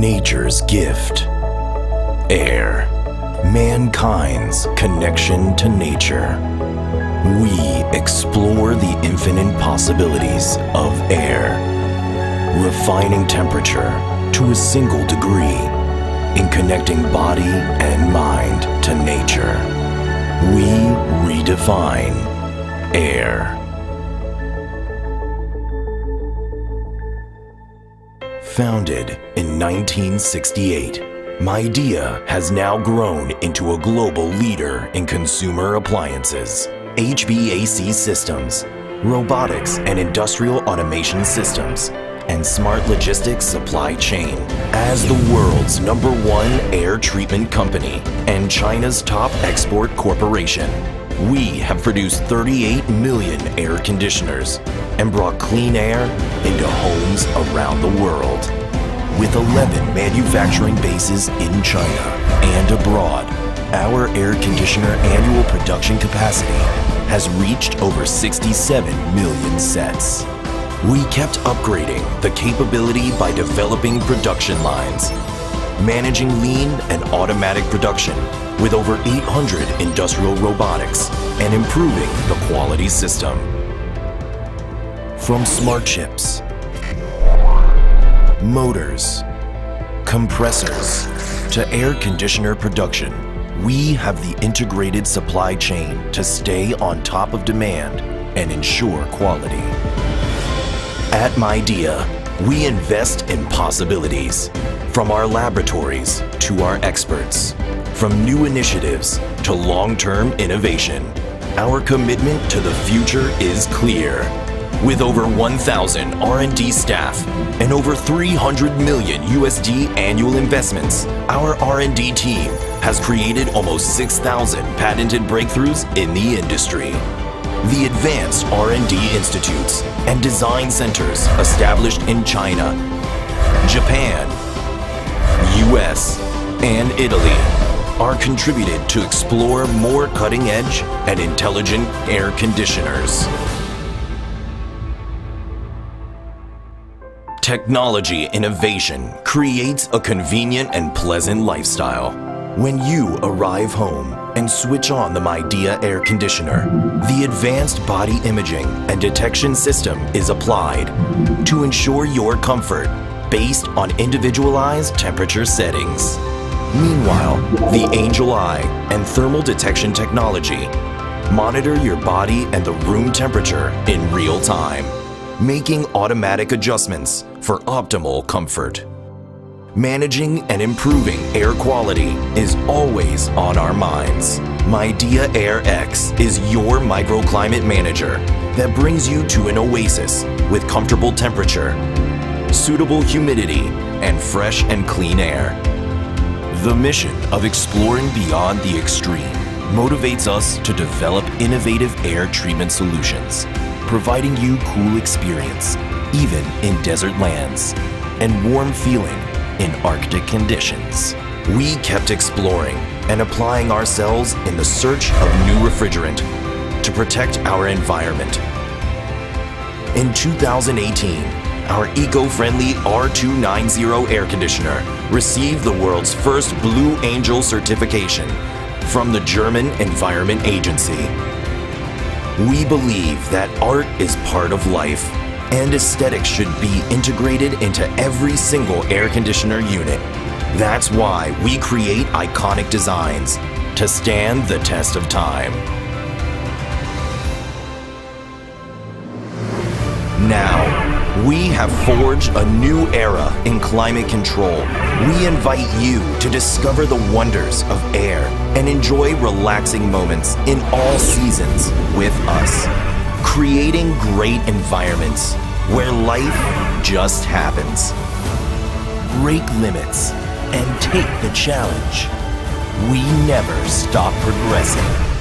Nature's gift. Air. Mankind's connection to nature. We explore the infinite possibilities of air, refining temperature to a single degree in connecting body and mind to nature. We redefine air. Founded in 1968, Midea has now grown into a global leader in consumer appliances, HVAC systems, robotics and industrial automation systems, and smart logistics supply chain. As the world's #1 air treatment company and China's top export corporation, we have produced 38 million air conditioners and brought clean air into homes around the world. With 11 manufacturing bases in China and abroad, our air conditioner annual production capacity has reached over 67 million sets. We kept upgrading the capability by developing production lines, managing lean and automatic production with over 800 industrial robotics, and improving the quality system. From smart chips, motors, compressors, to air conditioner production, we have the integrated supply chain to stay on top of demand and ensure quality. At Midea, we invest in possibilities, from our laboratories to our experts, from new initiatives to long-term innovation. Our commitment to the future is clear. With over 1,000 R&D staff and over $300 million annual investments, our R&D team has created almost 6,000 patented breakthroughs in the industry. The advanced R&D institutes and design centers established in China, Japan, US, and Italy are contributed to explore more cutting-edge and intelligent air conditioners. Technology innovation creates a convenient and pleasant lifestyle. When you arrive home and switch on the Midea air conditioner, the advanced body imaging and detection system is applied to ensure your comfort based on individualized temperature settings. Meanwhile, the Angel Eye and thermal detection technology monitor your body and the room temperature in real time, making automatic adjustments for optimal comfort. Managing and improving air quality is always on our minds. Midea Air X is your microclimate manager that brings you to an oasis with comfortable temperature, suitable humidity, and fresh and clean air. The mission of exploring beyond the extreme motivates us to develop innovative air treatment solutions, providing you cool experience even in desert lands and warm feeling in Arctic conditions. We kept exploring and applying ourselves in the search of new refrigerant to protect our environment. In 2018, our eco-friendly R290 air conditioner received the world's first Blue Angel certification from the German Environment Agency. We believe that art is part of life, and aesthetics should be integrated into every single air conditioner unit. That's why we create iconic designs to stand the test of time. Now, we have forged a new era in climate control. We invite you to discover the wonders of air and enjoy relaxing moments in all seasons with us, creating great environments where life just happens. Break limits and take the challenge. We never stop progressing.